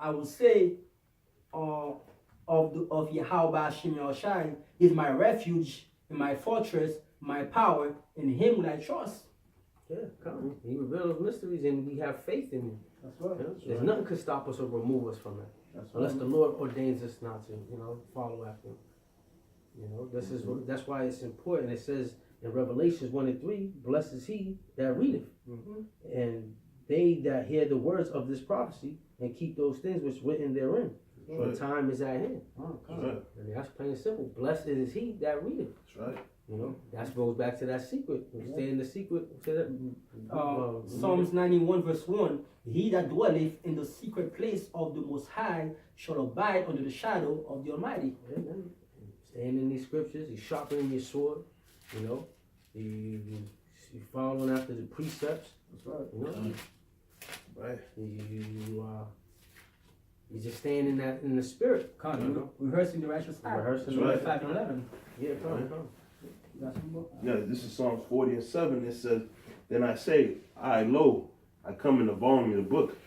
I would say, of Yahweh Hashem Yahushai is my refuge and my fortress, my power. In Him will I trust. Yeah, come. He reveals mysteries, and we have faith in Him. That's right. There's nothing could stop us or remove us from that, unless the Lord ordains us not to, follow after Him. That's why it's important. It says in Revelations 1:3, "Blessed is he that readeth, and they that hear the words of this prophecy, and keep those things which written therein. For time is at hand." And that's plain and simple. Blessed is he that readeth. That's right. That goes back to that secret. Stay in the secret. Psalms 91 verse 1, "He that dwelleth in the secret place of the Most High shall abide under the shadow of the Almighty." Amen. Staying in these scriptures, he's sharpening your sword. You following after the precepts. That's right. Right. You just staying in the spirit. Rehearsing the righteous act. Rehearsing right. 5 and 11. Yeah, come. Yeah, this is Psalms 40:7. It says, "Then I say, lo, I come in the volume of the book.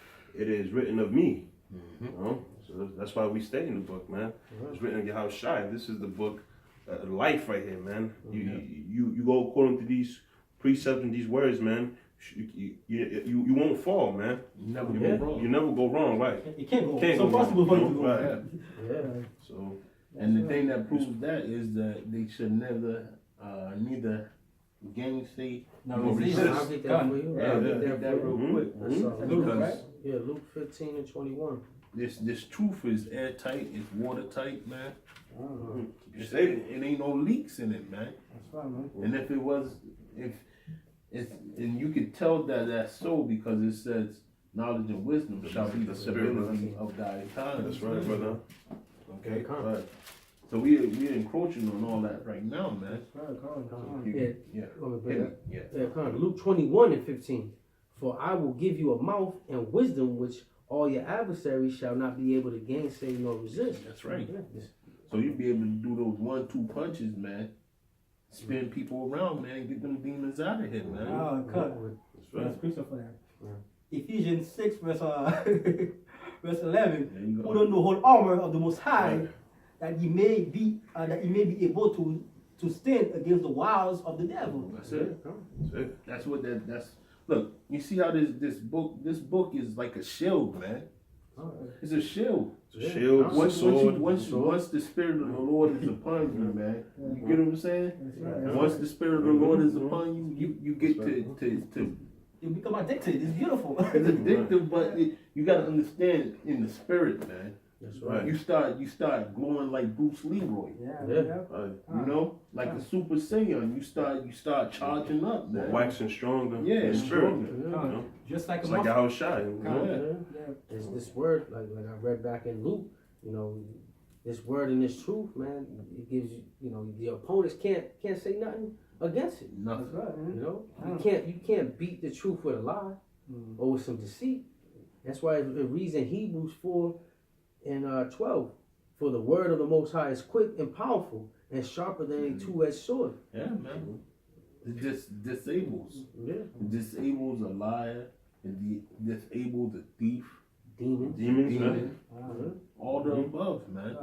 It is written of me." So that's why we stay in the book, man. It's written of Yahushua. This is the book, life right here, man. You go according to these precepts and these words, man. You won't fall, man. You never go wrong. You never go wrong, right? You can't go. Can't so go possible for you to go. Right. Yeah. So. And the thing that proves that is that they should neither gainsay nor resist. I'll get that for you. Yeah, get that real quick. Because Luke 15:21. this truth is airtight, it's watertight, man. It ain't no leaks in it, man. That's right, man. And if it was, and you can tell that that's so because it says knowledge and wisdom shall be the stability of thy time. That's right, brother. Okay, Right. so we're encroaching on all that right now, man. Luke 21:15. "For I will give you a mouth and wisdom which all your adversaries shall not be able to gainsay nor resist." That's right. So you'll be able to do those 1-2 punches, man. Spin people around, man. Get them demons out of here, man. That's right. Scripture for that. Ephesians 6 verse 11. "Put on the whole armor of the Most High, that ye may be able to stand against the wiles of the devil." That's it. That's what that's. Look, you see how this book is like a shield, man. It's a shield. It's a shield. Once the Spirit of the Lord is upon you, man, you get what I'm saying? Once the Spirit of the Lord is upon you, you get to You become addicted. It's beautiful. it's addictive, but you gotta understand in the spirit, man. That's right. You start glowing like Bruce Leroy. Like a Super Saiyan. You start charging up, man. Waxing stronger. Yeah, in spirit. Just like It's like Yahushua. It's this word, like I read back in Luke, this word and this truth, man, it gives you, the opponents can't say nothing against it. Nothing. That's right. You can't beat the truth with a lie or with some deceit. That's why it reads in Hebrews 4:12, "For the word of the Most High is quick and powerful and sharper than a two-edged sword." Yeah, man. It just disables. Yeah. It disables a liar. It disables a thief. Demons. All the above, man.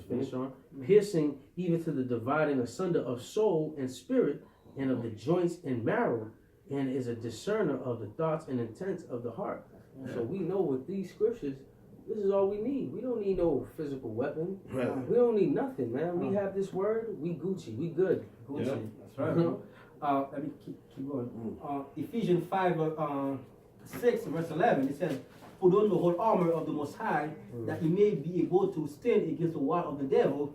Finish on. "Piercing even to the dividing asunder of soul and spirit and of the joints and marrow, and is a discerner of the thoughts and intents of the heart." So we know with these scriptures, this is all we need. We don't need no physical weapon. Right. We don't need nothing, man. We have this word. We Gucci. We good. Gucci. That's right. Let me keep going. Ephesians 5:6 verse 11. It says, "Put on the whole armor of the Most High, that ye may be able to stand against the wile of the devil.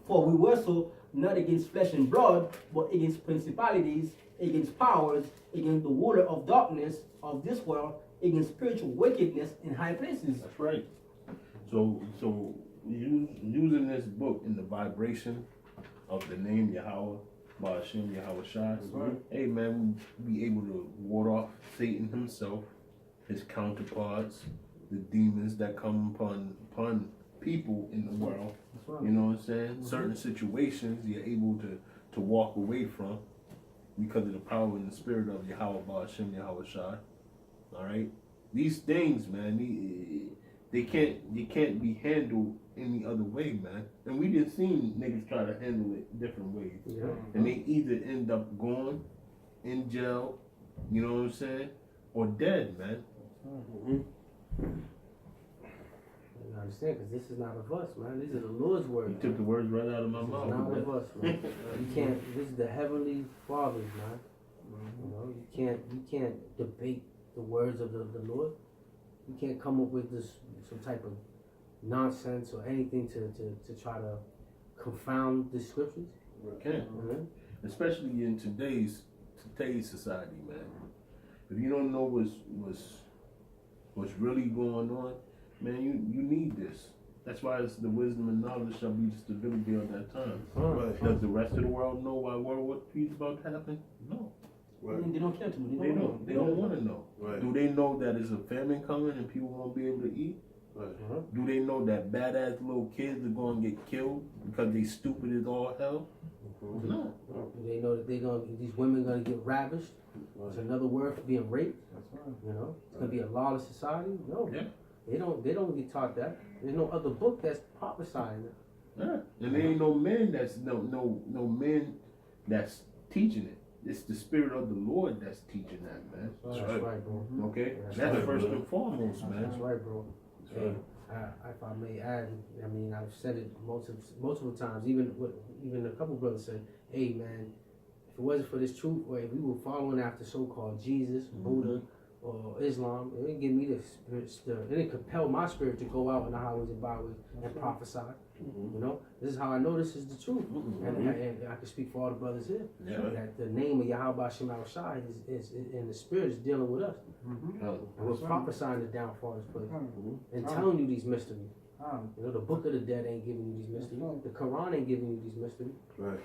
For we wrestle not against flesh and blood, but against principalities, against powers, against the ruler of darkness of this world, against spiritual wickedness in high places." That's right. So using this book in the vibration of the name Yahweh, Ba'ashem Yahushai, hey man, we be able to ward off Satan himself, his counterparts, the demons that come upon people in the world. You know what I'm saying? Certain situations you're able to walk away from because of the power and the spirit of Yahweh Ba'ashem Yahushai. All right. these things, man, they can't be handled any other way, man. And we just seen niggas try to handle it different ways. Yeah. And they either end up going in jail, you know what I'm saying, or dead, man. You understand? Because this is not of us, man. These are the Lord's You words. took the words right out of my This is mouth. not man. of us, man. You can't. This is the heavenly Father's, man. You know, you can't debate the words of the Lord. You can't come up with this some type of nonsense or anything to try to confound the scriptures. Can't. Mhm. Especially in today's society, man. If you don't know what's really going on, man, you need this. That's why it's the wisdom and knowledge shall be the stability of that time. Right. Does the rest of the world know why World War III is about to happen? No. Right. They don't care to me. They don't. They don't want to know. Right. Do they know that there's a famine coming and people won't be able to eat? Right. Do they know that badass little kids are going to get killed because they stupid as all hell? No. They know that these women gonna get ravished. It's another word for being raped. You know, it's gonna be a lawless society. No, Yeah. they don't get taught that. There's no other book that's prophesying that. Yeah. And there ain't no men that's no men that's teaching it. It's the spirit of the Lord that's teaching that, man. That's right. right, bro. Okay? That's That's right, first brother. and foremost, man. That's right, bro. That's right. If I may add, I mean, I've said it multiple times. Even a couple brothers said, "Hey, man, if it wasn't for this truth, or if we were following after so-called Jesus, Buddha, or Islam, it didn't give me the spirit. It didn't compel my spirit to go out in the highways and byways and prophesy. You know, this is how I know this is the truth, and I can speak for all the brothers here. Yeah. That the name of Yahweh Shema Shai is and the spirit is dealing with us, Hell, and we're prophesying the downfall of this place Mm-hmm. and telling you these mysteries. You know, the Book of the Dead ain't giving you these mysteries. The Quran ain't giving you these mysteries. Right.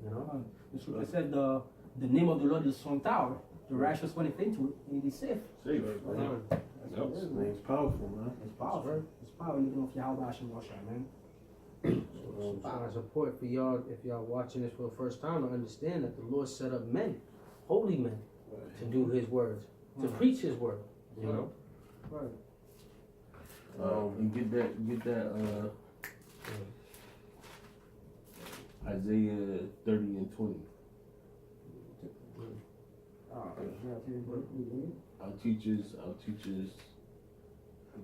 You know, The scripture said the name of the Lord is a strong tower. The righteous when it into it, and it is safe. safe. Yep. This name's powerful, man. It's powerful. It's power in the name of Yahweh Hashem Moshe, man. it's important for y'all, if y'all watching this for the first time, to understand that the Lord set up men, holy men, to do His words, to preach His word. You know, Right. And get that Isaiah 30 and 20. Our teachers.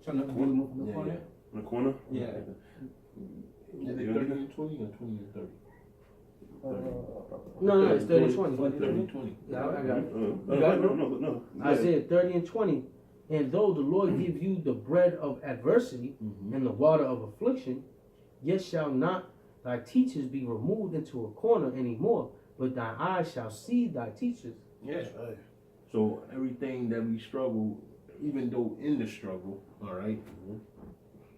Trying to move from the Yeah, corner. In the corner? Yeah. Is it 30 and 20 or 20 and 30? no, it's 30 and 20. 30 and 20. Yeah, I got it. No, You got it, bro? no. Isaiah 30 and 20. And though the Lord give you the bread of adversity and the water of affliction, yet shall not thy teachers be removed into a corner anymore, but thy eyes shall see thy teachers. Yeah. Right. So everything that we struggle, even though in the struggle, all right,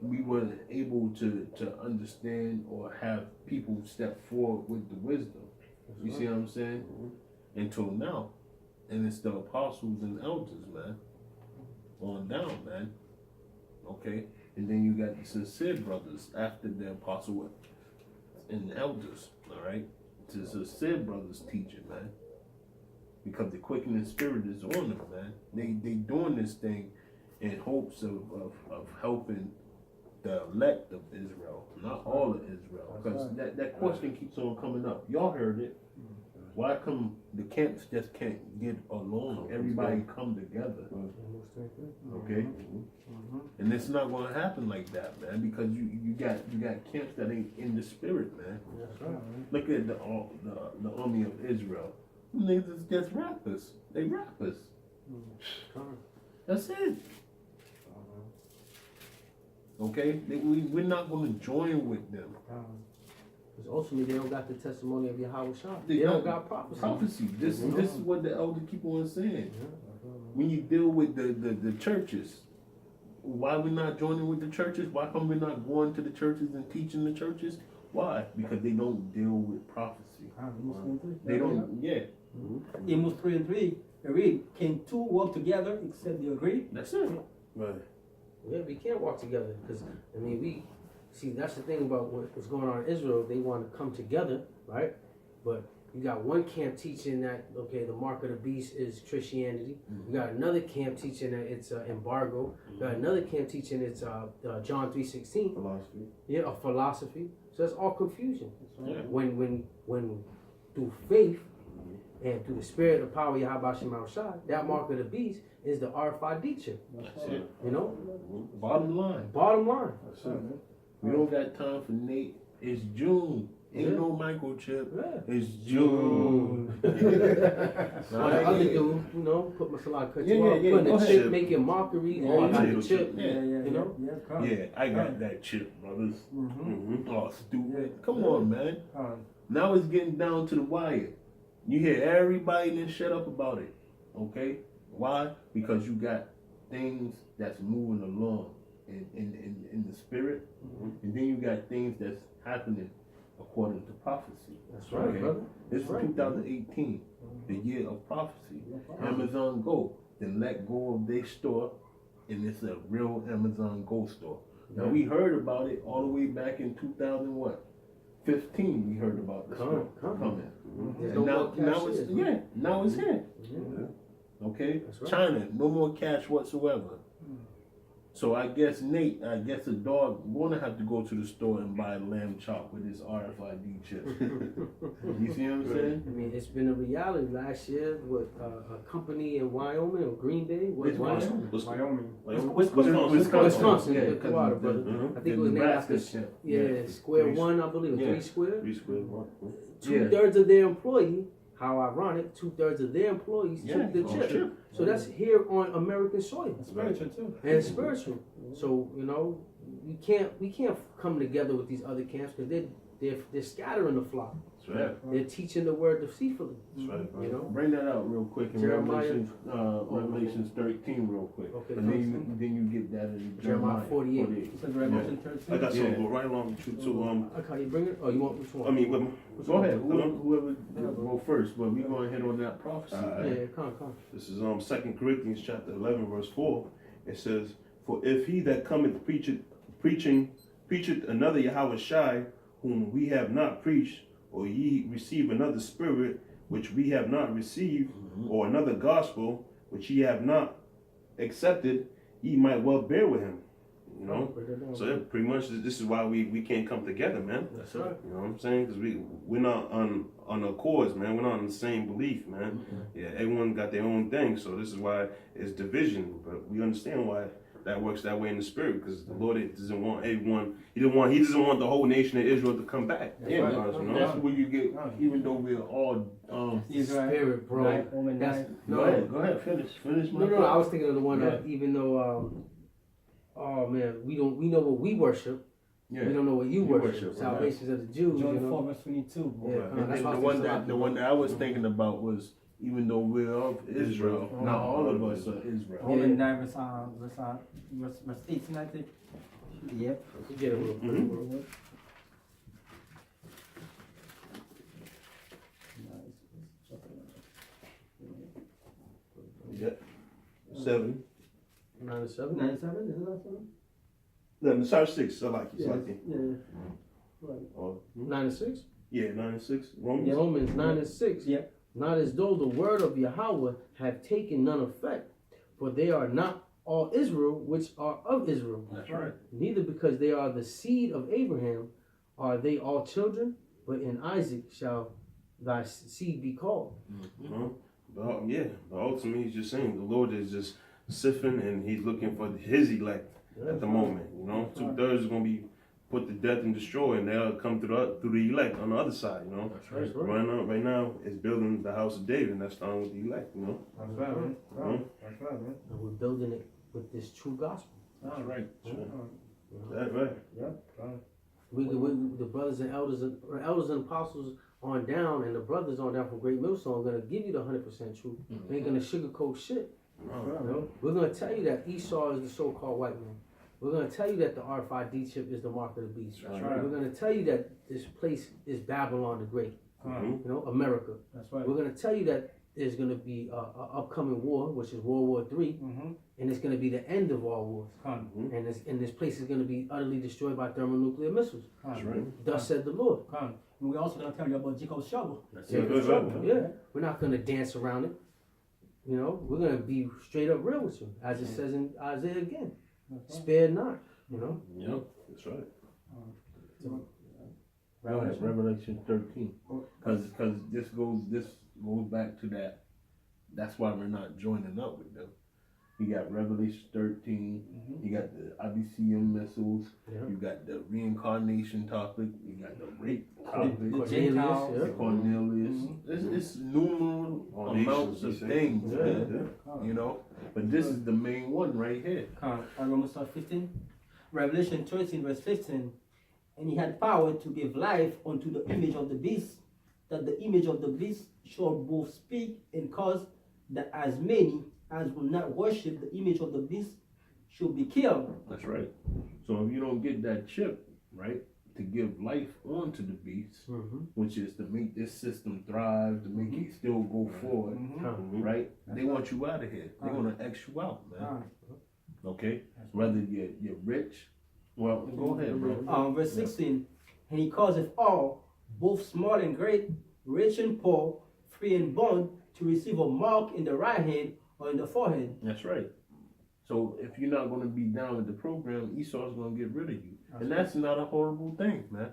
we weren't able to understand or have people step forward with the wisdom. You see what I'm saying? Until now. And it's the apostles and elders, man. On down, man. Okay? And then you got the sincere brothers after the apostle and elders, all right? The sincere brothers teaching, man. Because the quickening spirit is on them, man. They doing this thing in hopes of helping the elect of Israel, not all of Israel. Because that question keeps on coming up. Y'all heard it. Why come the camps just can't get along? Everybody come together. Okay? And it's not gonna happen like that, man, because you got camps that ain't in the spirit, man. That's right. Look at the army of Israel. Them niggas is just rappers. They rappers. That's it. Okay? We're not gonna join with them. Because ultimately they don't got the testimony of Yahweh Shah. They They don't got got prophecy. Prophecy. This is what the elders keep on saying. When you deal with the churches, why we not joining with the churches? Why come we not going to the churches and teaching the churches? Why? Because they don't deal with prophecy. They don't, yeah. Amos 3 and 3. Read, can two work together except they agree? That's it. Right. Yeah, we can't walk together because, I mean, we see that's the thing about what's going on in Israel. They want to come together, right? But You got one camp teaching that, okay, the mark of the beast is Christianity. You got another camp teaching that it's embargo. You got another camp teaching it's John 3:16. Philosophy. Yeah, a philosophy. So that's all confusion. Yeah. When through faith and through the spirit of power, Yahweh Shema Shai, that mark of the beast is the RFID chip. That's it. You know, Bottom line. bottom line. That's it. We don't got time for Nate. It's June. Ain't Yeah. no microchip. Yeah. It's June. Or the other dude, you know, put my salad cut Yeah, you yeah, off, yeah, putting go the ahead. chip, making mockery. Yeah, Oh, I got potato the chip. Yeah, You know? come. Yeah, I got that chip, brothers. Mm-hmm. Oh, stupid. Come on, man. Come. Now it's getting down to the wire. You hear everybody then shut up about it. Okay? Why? Because you got things that's moving along in the spirit, and then you got things that's happening according to prophecy. That's right, Okay. brother. This is That's right. 2018, the year of prophecy. Amazon Go, then let go of their store, and it's a real Amazon Go store. Now we heard about it all the way back in 2015. We heard about the store coming. There's And no more now it's cashiers. now it's here. Yeah. Okay, That's right. China, no more cash whatsoever. So I guess Nate, a dog, gonna have to go to the store and buy a lamb chop with his RFID chip. You see what I'm saying? I mean, it's been a reality. Last year with a company in Wyoming or Green Bay. Which Wyoming? Wyoming. Wisconsin, yeah, yeah, because water, the- brother. Mhm. I think it was named after chip. Square Three- One, I believe, or Yeah. 3 Square. 3 square. One. 2/3 of their employee. How ironic! 2/3 of their employees Yeah, took the oh, chip. chip. So that's here on American soil. Spiritual too. And it's spiritual. So, you know, we can't come together with these other camps because they're scattering the flock. That's right. They're teaching the word deceitfully. That's right. You know. Bring that out real quick in Jeremiah- Revelations 13 real quick. Okay. And then you get that in Jeremiah 48. It says Revelation I 13. got some Yeah. go right along with you too. Okay, you bring it. Oh, you want which one? I mean, with Go ahead. Whoever go first, but we gonna hit on that prophecy. Yeah, come. this is 2 Corinthians chapter 11 verse 4. It says, "For if he that cometh preacheth another Yahweh Shai, whom we have not preached, or ye receive another spirit which we have not received, or another gospel which ye have not accepted, ye might well bear with him." You know. Break it down. So yeah, pretty much this is why we can't come together, man. That's right. You know what I'm saying? Because we're not on the cause, man. We're not on the same belief, man. Yeah, everyone got their own thing, so this is why it's division. But we understand why that works that way in the spirit, because the Lord doesn't want everyone. He doesn't want the whole nation of Israel to come back. Yeah, You know? that's where you get. Even though we're all Spirit, bro. That's, Go ahead, finish my No, thought. I was thinking of the one that Yeah. even though, oh man, we know what we worship. Yeah. We don't know what you You worship. worship, Salvations of the Jews. John You know? 4 verse 22. Yeah, And that's then why I the was one thinking that about the one that I was thinking about was, even though we're of Israel, not all of us are Israel. Romans 9 verse 18, I think. Yep. Get it real quick, bro. Yeah. 7. 9 to 7. 97, is it not 7? No, sorry, 6. I like you. Yeah. I like it. Yeah. Right. Oh, 9 to 6. yeah, 9 and 6. Romans. Yeah. Romans 9 and 6. Yeah. Not as though the word of Yahweh have taken none effect, for they are not all Israel which are of Israel. That's right. Neither because they are the seed of Abraham are they all children, but in Isaac shall thy seed be called. You know? But ultimately, he's just saying the Lord is just sifting and he's looking for his elect at the moment. You know, 2/3 is going to be put to death and destroyed, and they'll come through the elect on the other side. You know, That's right. That's right. right now, it's building the house of David, and that's starting with the elect. You know, That's right, man. Mhm. That's right, man. And we're building it with this true gospel. That's right. that right. Yep. Right. We the brothers and elders and apostles on down, and the brothers on down from Great Millstone are gonna give you the 100% truth. They ain't gonna sugarcoat shit. That's right, You man. know? We're gonna tell you that Esau is the so-called white man. We're gonna tell you that the RFID chip is the mark of the beast. That's right. We're gonna tell you that this place is Babylon the Great. Mhm. You know, America. That's right. We're gonna tell you that there's gonna be a upcoming war, which is World War III, Mm-hmm. and it's gonna be the end of all wars. Come. And this place is gonna be utterly destroyed by thermonuclear missiles. Come. That's right. Thus said the Lord. Come. And we're also gonna tell you about Jacob's shovel. That's Yeah, it. Right, right. Yeah, we're not gonna dance around it. You know, we're gonna be straight up real with you, as it says in Isaiah again. Spare not. You know. Yep. That's right. Revelation 13. Because this goes back to that. That's why we're not joining up with them. You got Revelation 13. You got the IBCM missiles. Yeah. You got the reincarnation topic. You got the rape The topic. Gentiles. yeah. Cornelius. It's numerous All amounts nations, of he said. things, Yeah, man. You know, but this is the main one right here. Romans 15. Revelation 13 verse 15. And he had power to give life unto the image of the beast, that the image of the beast shall both speak and cause that as many as will not worship the image of the beast should be killed. That's right. So if you don't get that chip, right, to give life onto the beast, which is to make this system thrive, to make it still go forward, right? They want you out of here. They want to X you out, man. Okay? Whether you're rich. Well, go ahead, bro. Verse 16. And he causeth all, both small and great, rich and poor, free and bond, to receive a mark in the right hand or in the forehead. That's right. So if you're not going to be down with the program, Esau's going to get rid of you. And that's not a horrible thing, man.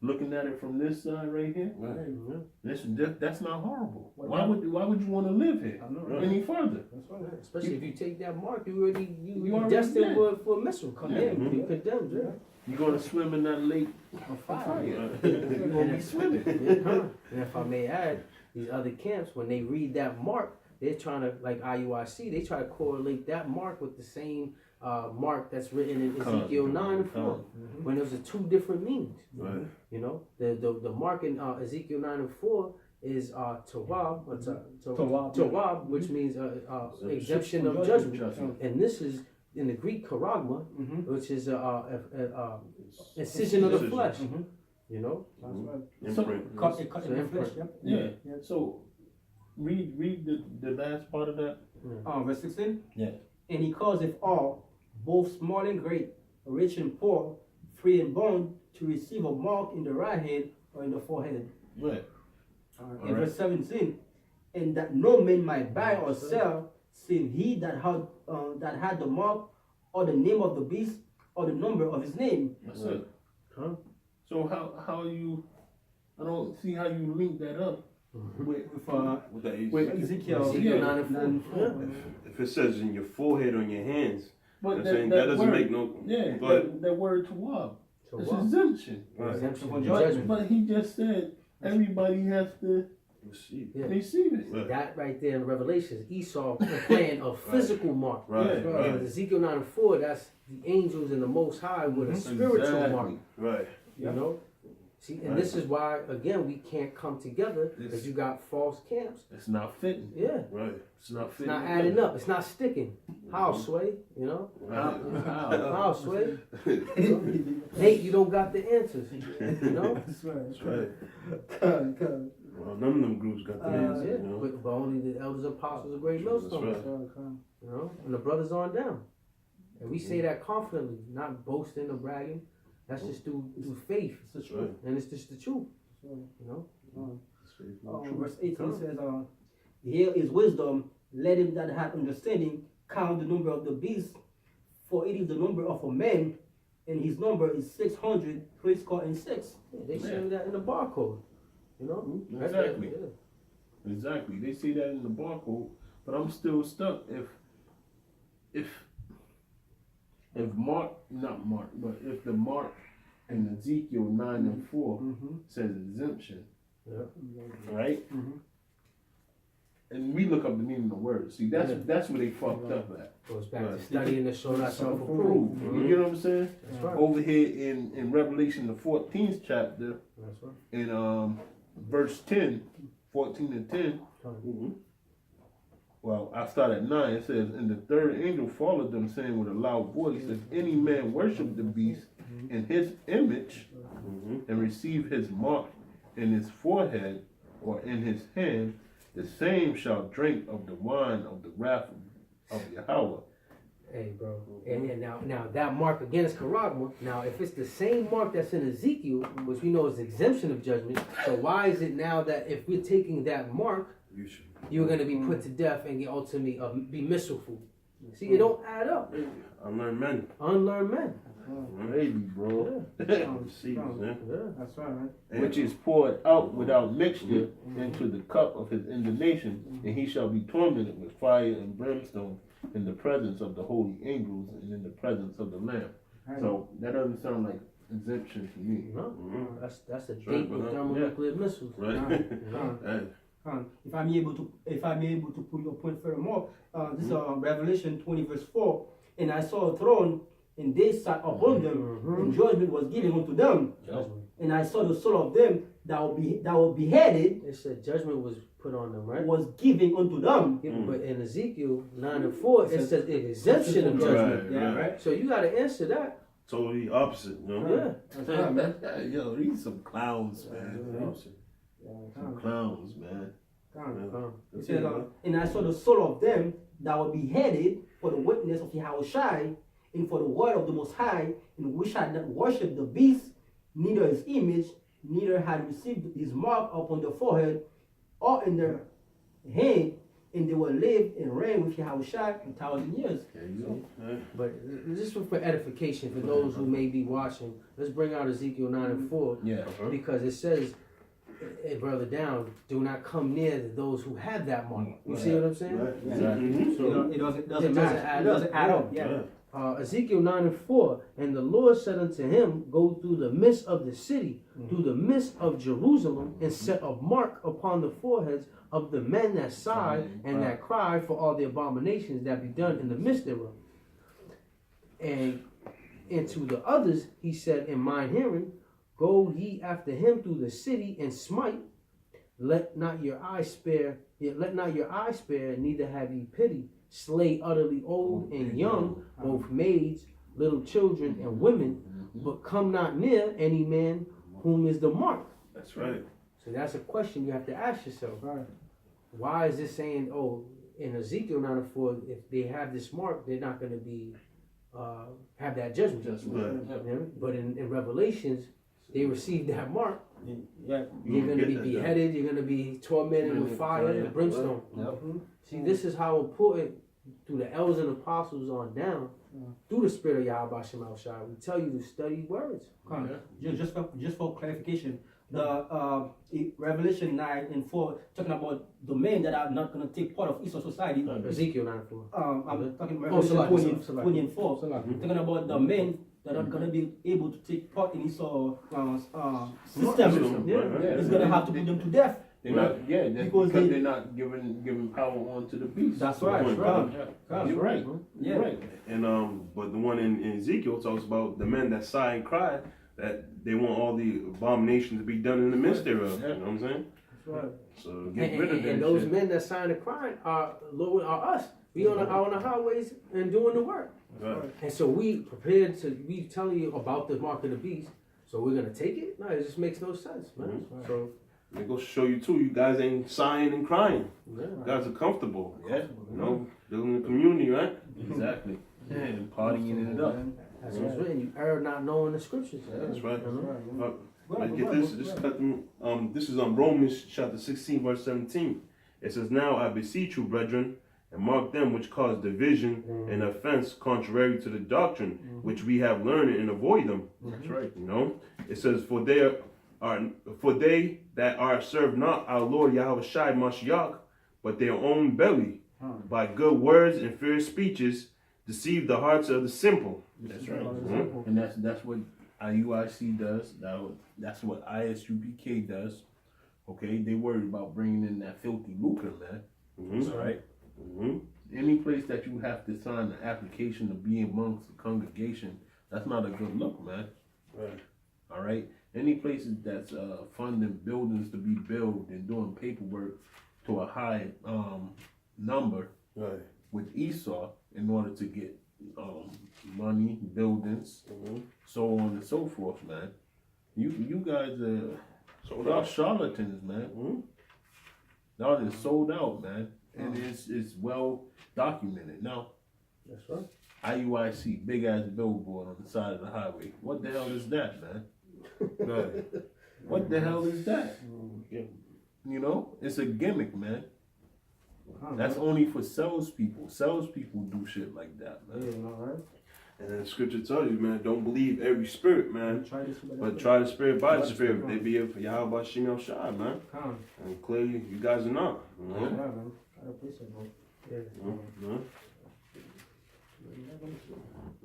Looking at it from this side right here, that's not horrible. Why would you want to live here any further? Especially if you take that mark, you already already destined dead. for a missile. Condemned. You condemned. Yeah. You're going to swim in that lake of fire. You're going to be swimming. And if I may add, these other camps, when they read that mark, they're trying to, like IUIC, they try to correlate that mark with the same mark that's written in Ezekiel 9 and 4, when those are two different meanings. Right. You know, the mark in Ezekiel 9 and 4 is Tawab, Tawab, which means exemption of judgment. And this is in the Greek charagma, which is incision of the flesh. You know? Imprint. Cut in the flesh. Yeah. So read the last part of that. Verse 16. Yeah. And he causeth all, both small and great, rich and poor, free and bond, to receive a mark in the right hand or in the forehead. Right. In verse 17, and that no man might buy or sell, save he that had the mark or the name of the beast or the number of his name. That's it. So how you? I don't see how you link that up with Ezekiel 9 and 4. If it says in your forehead on your hands, But I'm saying that doesn't word, make no. Yeah, But that word tawab. It's Tawab. exemption. Exemption From from judgment. judgment. But he just said everybody has to receive. Yeah. receive it. Right. That right there in Revelations, Esau playing a physical mark. Right. Yeah. Right. And Ezekiel 9 and 4, that's the angels and the Most High with a spiritual mark. Right. You know? See, and this is why, again, we can't come together because you got false camps. It's not fitting. Yeah. Right. It's not It's fitting. not adding up. It's not sticking. How, Sway? You know? How, Sway? Nate, you don't got the answers. You know? That's right. That's right. Come. Well, none of them groups got the answer, Yeah. you know. But only the elders and apostles of great That's millstone. right. You know? And the brothers on down. And we say that confidently, not boasting or bragging. That's just through faith. It's the truth. And it's just the truth. You know? Verse 18 says, here is wisdom, let him that hath understanding count the number of the beast, for it is the number of a man, and his number is 600, 6. Yeah, they show that in the barcode. You know? Exactly. Yeah. Exactly. They see that in the barcode, but I'm still stuck. If Mark, not Mark, but if the Mark in Ezekiel 9 and 4 says exemption, right? And we look up the meaning of the word. See, that's where they fucked up at. Goes back to studying to show thyself approved. You get what I'm saying? That's right. Over here in Revelation, the 14th chapter, That's right. in verse 10, 14 and 10. Well, I start at 9. It says, and the third angel followed them, saying with a loud voice, if any man worship the beast in his image and receive his mark in his forehead or in his hand, the same shall drink of the wine of the wrath of Yahweh, Hey, bro. And now that mark again is charagma. Now, if it's the same mark that's in Ezekiel, which we know is exemption of judgment, so why is it now that if we're taking that mark, you're going to be put to death and ultimately be merciful? See, it don't add up. Unlearned men. Unlearned men. Crazy, bro. Seeds, man. Yeah. That's right, man. Which is poured out without mixture into the cup of his indignation, and he shall be tormented with fire and brimstone in the presence of the holy angels and in the presence of the Lamb. So that doesn't sound like exemption to me. No, that's a Right, date with but, thermonuclear missiles. Right. Hey. If I'm able to put your point furthermore, this is Revelation 20 verse 4, and I saw a throne, and they sat upon them, and judgment was given unto them. And I saw the soul of them that were beheaded. It said judgment was put on them, right? Was given unto them. Yeah, but in Ezekiel 9 and 4, it says exemption of judgment. Right, right. So you got to answer that. Totally opposite, you know? Yeah. That's right, man. Yo, these some clowns, man. Some clowns, man. It says, and I saw the soul of them that were beheaded for the witness of Yahushai and for the word of the Most High, and which had not worshipped the beast, neither his image, neither had received his mark upon the forehead or in their hand, and they will live and reign with Yahushua 1,000 years. There you go. But just for edification, for those who may be watching, let's bring out Ezekiel 9 and 4. Yeah. Because it says, further down, do not come near those who have that mark. You see what I'm saying? Right. Exactly. So, It doesn't It doesn't add up. Yeah. Ezekiel 9 and 4, and the Lord said unto him, go through the midst of the city, through the midst of Jerusalem, and set a mark upon the foreheads of the men that sigh and that cry for all the abominations that be done in the midst thereof. And to the others he said in mine hearing, go ye after him through the city and smite. Let not your eye spare, yet let not your eye spare, neither have ye pity. Slay utterly old and young, both maids, little children, and women, but come not near any man whom is the mark. that's right. So that's a question you have to ask yourself. Right. Why is this saying, oh, in Ezekiel 9 and 4, if they have this mark, they're not going to be, have that judgment. Right. Yeah? But in Revelations, they receive that mark. Yeah. You're going to be Get that beheaded, you're going to be tormented with fire and brimstone. See, this is how important, through the elders and apostles on down, through the spirit of Yahweh Shem Shai, we tell you to study words. Just for clarification, the Revelation 9 and 4 talking about the men that are not going to take part of Eastern society. Ezekiel 9 and 4. I'm talking Revelation 20 and 4. Salaki. Talking about the men that are going to be able to take part in this system. Yeah. It's going to have to put them to death. They're not, yeah, that's Because because they- they're not giving power on to the beast. That's right. Right. You're right. Yeah. You're right. And but the one in Ezekiel talks about the men that sigh and cry that they want all the abominations to be done in the midst thereof. You know what I'm saying? That's right. So get rid of And that those shit. men that sign the crime are us. We are on the highways and doing the work. Right. And so we telling you about the mark of the beast. So we're gonna take it? No, it just makes no sense, man. So It goes to show you too. You guys ain't sighing and crying. yeah. You guys are comfortable. Yeah. You know, building the community, right? Exactly. Yeah, and partying it up. That's what's written. You err not knowing the scriptures. That's right. You know? Let's get this. Just cut them. This is on Romans chapter 16, verse 17. It says, "Now I beseech you, brethren, and mark them which cause division and offense contrary to the doctrine which we have learned, and avoid them." That's right. You know, it says, "For they that are serve not our Lord Yahweh Shai Mashiach, but their own belly, by good words and fair speeches, deceive the hearts of the simple." That's right. And that's what IUIC does. That's what ISUPK does. Okay, they worried about bringing in that filthy lucre, man. Mhm. All right. Mhm. Any place that you have to sign an application to be amongst the congregation, that's not a good look, man. Right. All right. Any places that's funding buildings to be built and doing paperwork to a high number Right. with Esau in order to get money, buildings, so on and so forth, man. You guys are y'all charlatans, man. Mhm. Y'all is sold out, man, and it's well documented. Now, That's right. IUIC, big ass billboard on the side of the highway. What the hell is that, man? Right. What the hell is that? Yeah. You know, it's a gimmick, man. Come, That's only for salespeople. Salespeople do shit like that, yeah, man. all right. And then scripture tells you, man, don't believe every spirit, man. Try this, But try the spirit by the spirit. They be for Yahweh Shem Shai, man. Come. And clearly, you guys are not. You Yeah, know? man. I appreciate it, man. Yeah. No?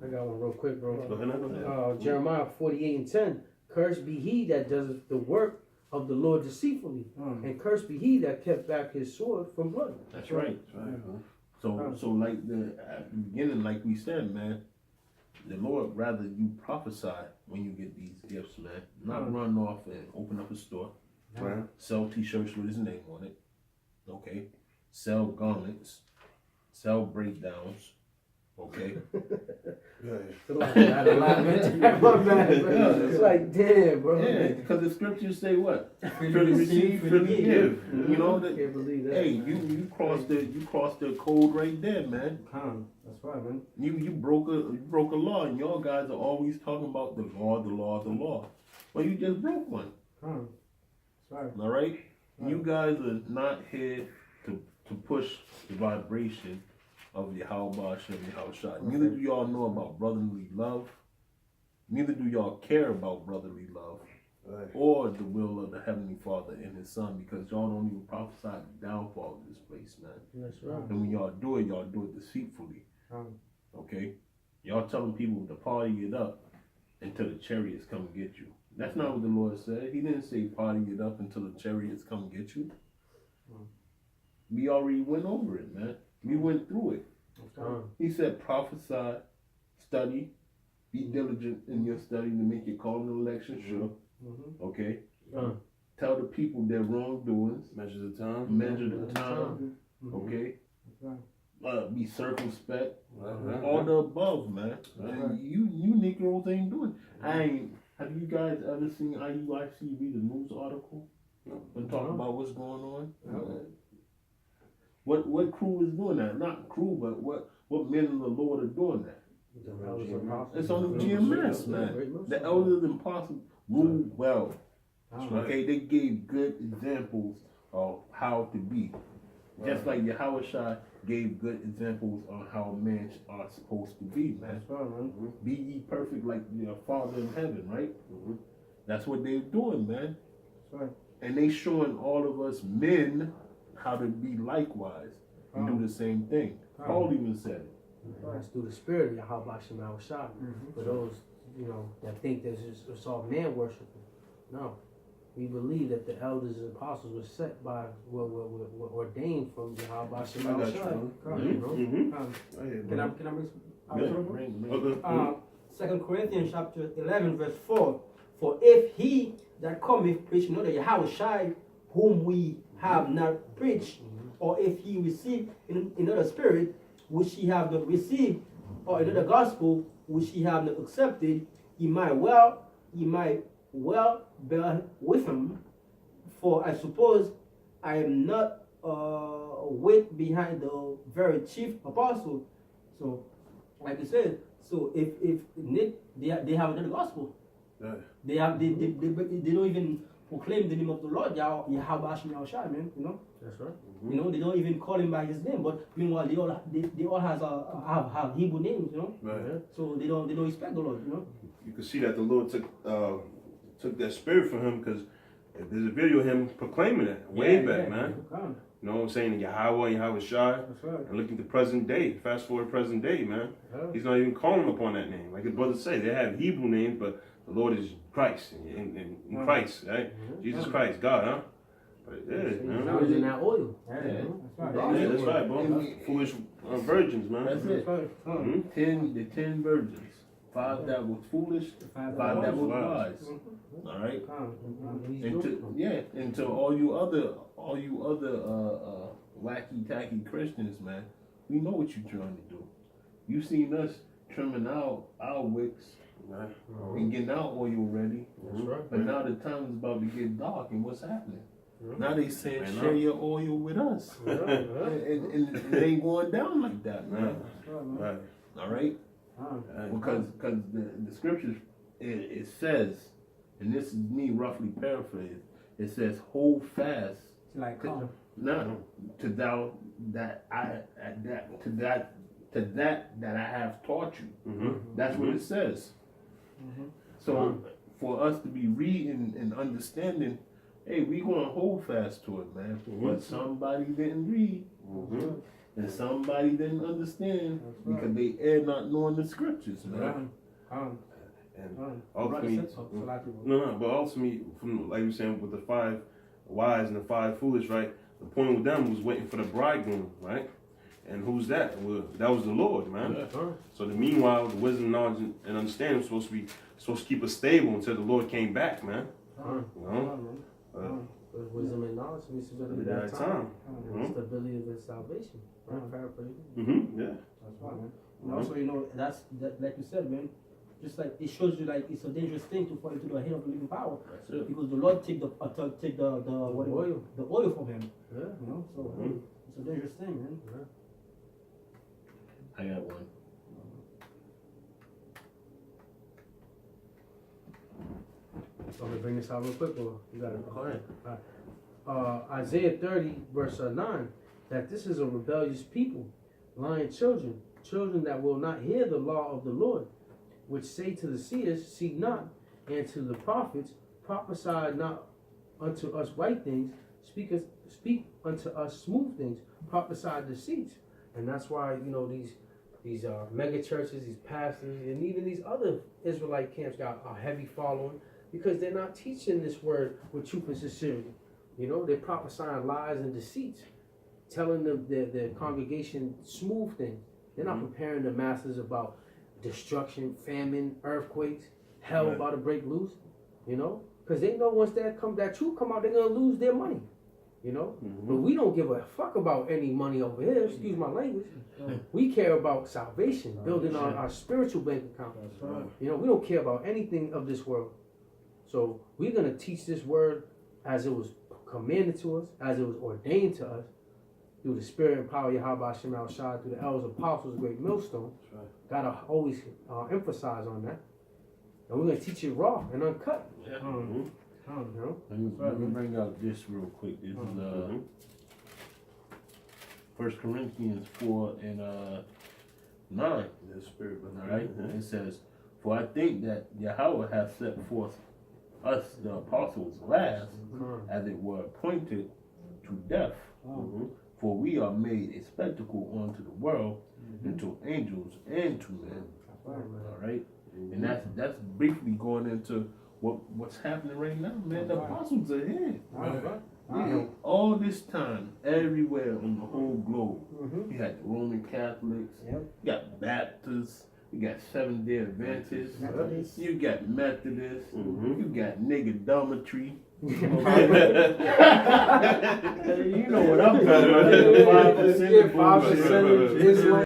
I got one real quick, bro. Go ahead, go ahead. Jeremiah 48:10. Cursed be he that does the work of the Lord deceitfully, and cursed be he that kept back his sword from blood. That's right. That's right, huh? So like at the beginning, like we said, man, the Lord rather you prophesy when you get these gifts, man. Not run off and open up a store, Right. sell t-shirts with his name on it, okay? Sell garments, sell breakdowns, okay? Yeah. It's like, damn, bro. Yeah, because the scriptures say what? Freely Freely receive, freely give. You know I that. can't believe that. Hey, you crossed the code right there, man. Come. That's right, man. You broke a law, and y'all guys are always talking about the law, the law, the law. Well, you just broke one. Come. That's right. All right. You guys are not here to push the vibration of Yahweh Shem Yahushua. Neither do y'all know about brotherly love. Neither do y'all care about brotherly love Right. or the will of the Heavenly Father and His Son, because y'all don't even prophesy the downfall of this place, man. That's right. And when y'all do it deceitfully. Come. Okay? Y'all telling people to party it up until the chariots come and get you. That's not what the Lord said. He didn't say party it up until the chariots come and get you. We already went over it, man. We went through it. He said prophesy, study, be diligent in your study to make your call and election sure. Okay? Tell the people their wrongdoings. Measure the time. Measure the time. Okay? Be circumspect. Right. All the above, man. Right. And you Negroes ain't doing. Have you guys ever seen IUIC read a news article No. and talk about what's going on? No. What crew is doing that? Not crew, but what men of the Lord are doing that? It's on the GMS, man. The elders and apostles rule well. Okay, they gave good examples of how to be. Just like Yahushua gave good examples on how men are supposed to be, man. That's right, man. Be ye perfect like your Father in heaven, right? That's what they're doing, man. That's right. And they showing all of us men how to be likewise and do the same thing. Paul even said it. That's through the spirit of Yahweh Shem Yahushua. For those, that think that it's all man worshiping. No. We believe that the elders and apostles were set by, were ordained from Yahweh Shem I got Yahushua. you. Can I bring Okay. 2 Corinthians chapter 11 verse 4. For if he that cometh preach another Yahushua whom we have not preached, or if he receive in another spirit which he have not received, or another gospel which he have not accepted, ye might well bear with him. For I suppose I am not weight behind the very chief apostle. So, like you said, so if they have another gospel, Right. they don't even proclaim the name of the Lord, Yahweh Hashem Yahushua, man. That's right. They don't even call him by his name. But meanwhile, they all have Hebrew names, Right. So they don't respect the Lord, You can see that the Lord took that spirit from him, because there's a video of him proclaiming it way back, man. Come. You know what I'm saying? Yahweh Shai. That's right. And looking to present day, fast forward present day, man. He's not even calling upon that name. Like his brothers say, they have Hebrew names, but the Lord is Christ, in Christ, right? Jesus Christ, God, huh? But yeah, man. Now he's in that oil. Yeah, Yeah. that's right. Yeah, that's right, bro. Foolish virgins, man. That's it. The 10 virgins. 5 that was foolish, 5 that was wise. All right. And to all you other wacky tacky Christians, man, we know what you're trying to do. You seen us trimming our wicks Right. and getting our oil ready. That's right. But now the time is about to get dark, and what's happening? Now they saying Man, share your oil with us, and it ain't going down like that, man. Right. All right. Because the scriptures, it says, and this is me roughly paraphrasing, it says, hold fast. Like, No, to thou that I that I have taught you. That's what it says. So for us to be reading and understanding, hey, we gonna hold fast to it, man. But somebody didn't read, and somebody didn't understand because they err not knowing the scriptures, man. And ultimately, but ultimately, from like you were saying, with the 5 wise and the 5 foolish, right? The point with them was waiting for the bridegroom, right? And who's that? Well, that was the Lord, man. So the meanwhile, the wisdom, knowledge, and understanding was supposed to keep us stable until the Lord came back, man. You know? Wisdom and knowledge, we should At that time. Stability of their salvation. Right? Paraphrasing. Yeah. That's right, man. And also, you know, that like you said, man, just like it shows you like it's a dangerous thing to fall into the hand of the living power. Because the Lord take the oil from him. Yeah. You know, so it's a dangerous thing, man. I got one. So I'm gonna bring this out real quick, or you got it? Go ahead. Isaiah 30, verse 9, that this is a rebellious people, lying children that will not hear the law of the Lord, which say to the seers, see not, and to the prophets, prophesy not unto us right things, speak unto us smooth things, prophesy deceits. And that's why, you know, these mega churches, these pastors, and even these other Israelite camps got a heavy following, because they're not teaching this word with truth and sincerity. You know, they're prophesying lies and deceits, telling them their congregation smooth things. They're not preparing the masses about destruction, famine, earthquakes, hell about to break loose. You know, because they know once that truth come out, they're gonna lose their money. You know, but we don't give a fuck about any money over here. Excuse my language. We care about salvation, building our spiritual bank account. You know, we don't care about anything of this world. So we're going to teach this word as it was commanded to us, as it was ordained to us, through the spirit and power of Yahweh Hashem Al Shai, through the elders, apostles, the great millstone. Got to always emphasize on that. And we're going to teach it raw and uncut. Yeah. You know? Let me bring out this real quick. This is 1 Corinthians 4 and 9. The spirit, All right? It says, for I think that Yahweh hath set forth us, the apostles, last, as it were appointed to death. For we are made a spectacle unto the world, and to angels, and to men. All right? And that's briefly going into what's happening right now, man. The apostles are here. All this time, everywhere on the whole globe, you had the Roman Catholics, you got Baptists, you got Seventh-day Adventists, you got Methodists, you got niggadometry. You know what I'm talking about. 5% Islam.